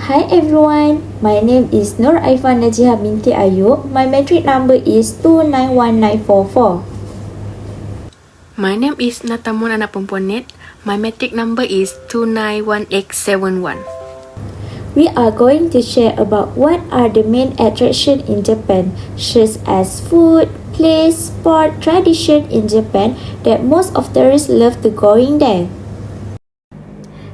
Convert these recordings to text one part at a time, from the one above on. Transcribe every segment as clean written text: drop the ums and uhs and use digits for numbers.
Hi everyone, my name is Nur Aifan Najihah binti Ayub. My metric number is 291944. My name is Natamun Anak Perempuan Net. My metric number is 291871. We are going to share about what are the main attractions in Japan, such as food, place, sport, tradition in Japan that most of tourists love to going there.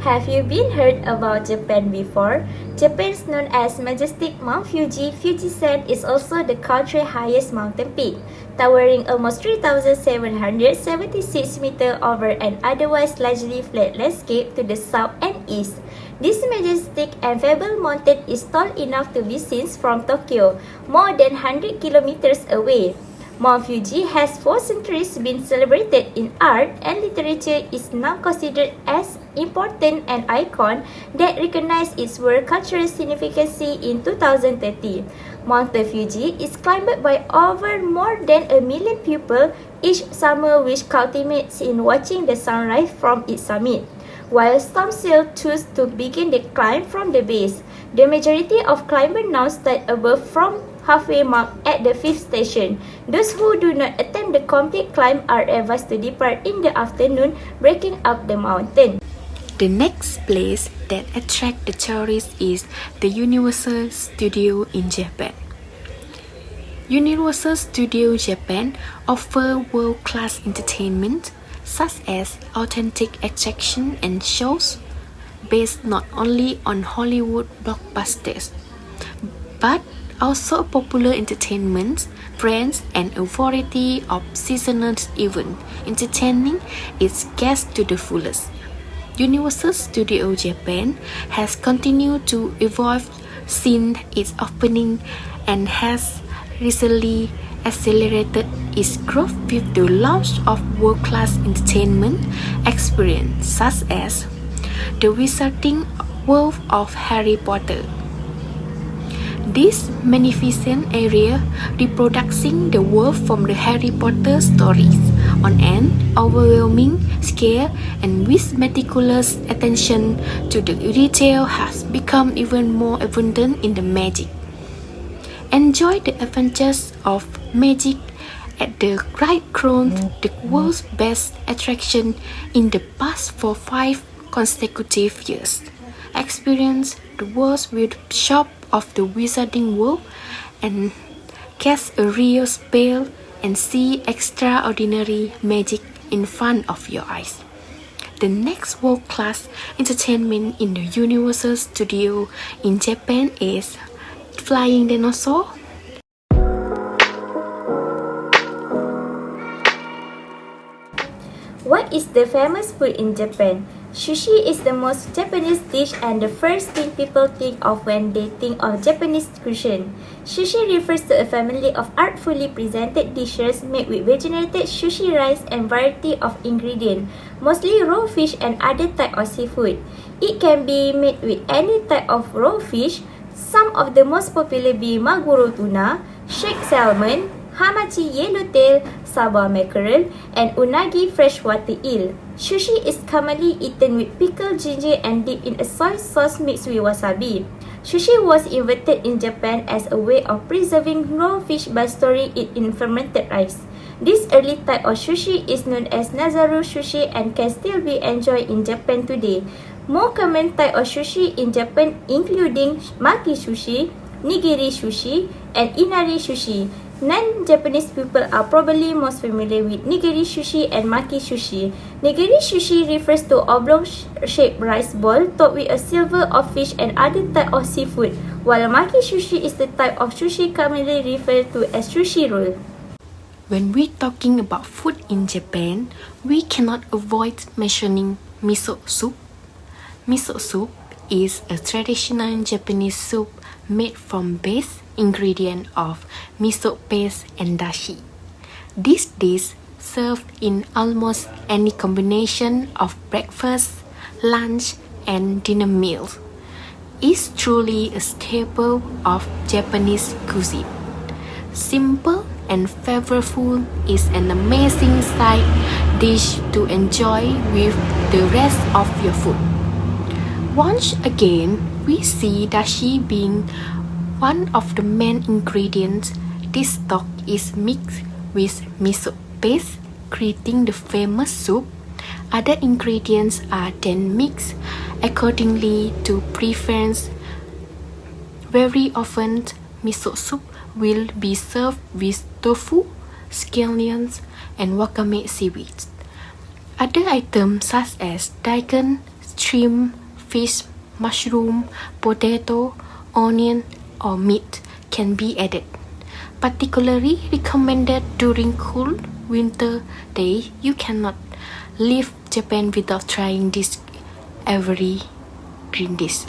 Have you been heard about Japan before? Japan is known as majestic Mount Fuji. Fujisan is also the country's highest mountain peak, towering almost 3,776 meters over an otherwise largely flat landscape to the south and east. This majestic and fabled mountain is tall enough to be seen from Tokyo, more than 100 kilometers away. Mount Fuji has for centuries been celebrated in art and literature is now considered as important an icon that recognized its world cultural significance in 2030. Mount Fuji is climbed by over more than 1 million people each summer, which culminates in watching the sunrise from its summit. While some still choose to begin the climb from the base, the majority of climbers now start above from halfway mark at the 5th station. Those who do not attempt the complete climb are advised to depart in the afternoon, breaking up the mountain. The next place that attracts the tourists is the Universal Studio in Japan. Universal Studio Japan offers world-class entertainment such as authentic attractions and shows based not only on Hollywood blockbusters, but also popular entertainment brands and a variety of seasonal events, entertaining its guests to the fullest. Universal Studio Japan has continued to evolve since its opening and has recently accelerated its growth with the launch of world-class entertainment experiences such as the Wizarding World of Harry Potter. This magnificent area reproducing the world from the Harry Potter stories on an overwhelming scale and with meticulous attention to the detail has become even more abundant in the magic. Enjoy the adventures of magic at the Great Crown, the world's best attraction in the past for 5 consecutive years. Experience the world's workshop of the Wizarding World and cast a real spell and see extraordinary magic in front of your eyes. The next world-class entertainment in the Universal Studio in Japan is Flying Dinosaur. What is the famous food in Japan? Sushi is the most Japanese dish and the first thing people think of when they think of Japanese cuisine. Sushi refers to a family of artfully presented dishes made with vegetated sushi rice and variety of ingredients, mostly raw fish and other type of seafood. It can be made with any type of raw fish, some of the most popular being maguro tuna, shake salmon, hamachi yellowtail, saba mackerel, and unagi freshwater eel. Sushi is commonly eaten with pickled ginger and dipped in a soy sauce mixed with wasabi. Sushi was invented in Japan as a way of preserving raw fish by storing it in fermented rice. This early type of sushi is known as Nazaru sushi and can still be enjoyed in Japan today. More common type of sushi in Japan including maki sushi, nigiri sushi, and inari sushi. Non-Japanese people are probably most familiar with nigiri sushi and maki sushi. Nigiri sushi refers to oblong-shaped rice ball topped with a silver of fish and other type of seafood, while maki sushi is the type of sushi commonly referred to as sushi roll. When we're talking about food in Japan, we cannot avoid mentioning miso soup. Miso soup is a traditional Japanese soup made from base ingredient of miso paste and dashi. This dish, served in almost any combination of breakfast, lunch, and dinner meals, is truly a staple of Japanese cuisine. Simple and flavorful is an amazing side dish to enjoy with the rest of your food. Once again, We see dashi being one of the main ingredients. This stock is mixed with miso paste, creating the famous soup. Other ingredients are then mixed accordingly to preference. Very often, miso soup will be served with tofu, scallions, and wakame seaweed. Other items such as daikon, shrimp, fish, mushroom, potato, onion, or meat can be added. Particularly recommended during cool winter days. You cannot leave Japan without trying this every green dish.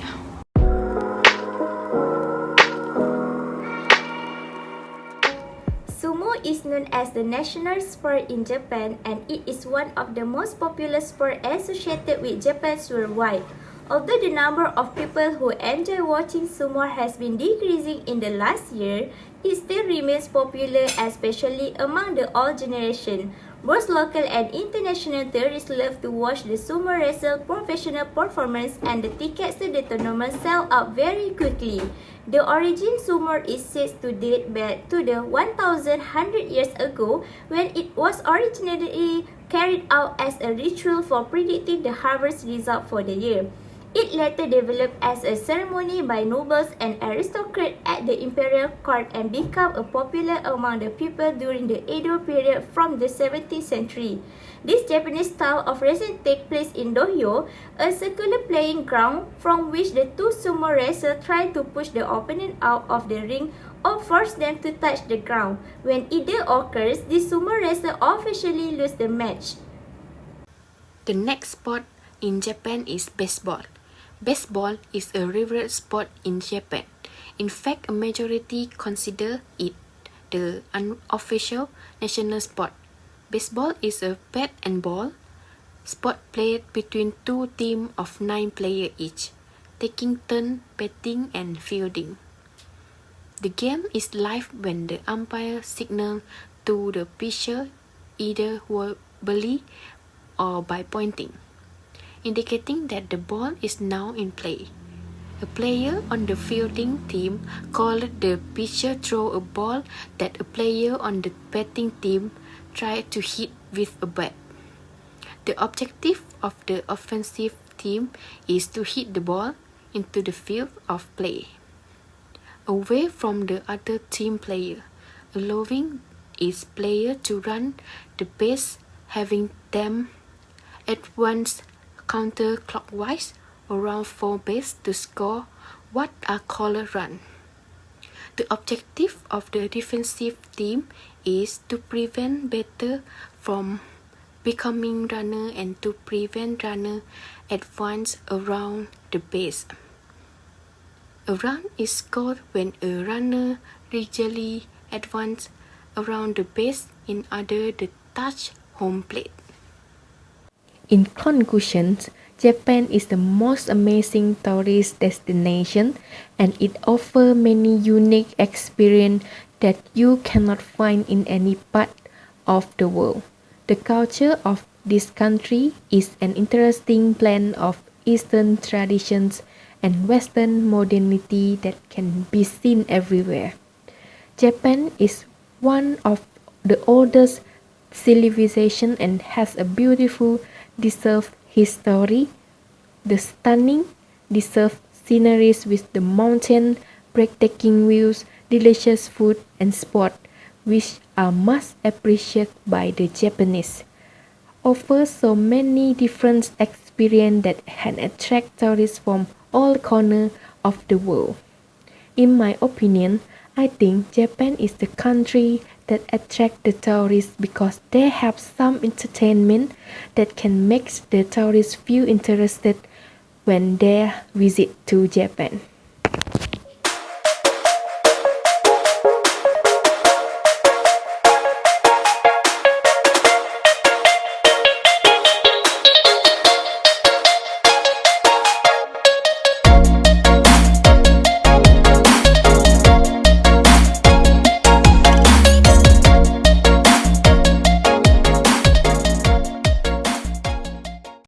Sumo is known as the national sport in Japan, and it is one of the most popular sports associated with Japan worldwide. Although the number of people who enjoy watching sumo has been decreasing in the last year, it still remains popular, especially among the old generation. Both local and international tourists love to watch the sumo wrestle professional performance, and the tickets to the tournament sell out very quickly. The origin sumo is said to date back to the 1100 years ago, when it was originally carried out as a ritual for predicting the harvest result for the year. It later developed as a ceremony by nobles and aristocrats at the imperial court and became popular among the people during the Edo period from the 17th century. This Japanese style of wrestling takes place in dohyo, a circular playing ground from which the two sumo wrestlers try to push the opponent out of the ring or force them to touch the ground. When either occurs, the sumo wrestler officially loses the match. The next sport in Japan is baseball. Baseball is a revered sport in Japan. In fact, a majority consider it the unofficial national sport. Baseball is a bat and ball sport played between two teams of 9 players each, taking turns batting and fielding. The game is live when the umpire signals to the pitcher either verbally or by pointing, indicating that the ball is now in play. A player on the fielding team called the pitcher throws a ball that a player on the batting team tries to hit with a bat. The objective of the offensive team is to hit the ball into the field of play, away from the other team player, allowing each player to run the base, having them advance counterclockwise around 4 bases to score what are called runs. The objective of the defensive team is to prevent batter from becoming runner and to prevent runner advance around the base. A run is scored when a runner leisurely advances around the base in order to touch home plate. In conclusion, Japan is the most amazing tourist destination, and it offers many unique experiences that you cannot find in any part of the world. The culture of this country is an interesting blend of Eastern traditions and Western modernity that can be seen everywhere. Japan is one of the oldest civilizations and has a beautiful deserved history, the stunning deserved sceneries with the mountain, breathtaking views, delicious food and sport, which are much appreciated by the Japanese, offers so many different experiences that can attract tourists from all corners of the world. In my opinion, I think Japan is the country that attracts the tourists because they have some entertainment that can make the tourists feel interested when they visit to Japan.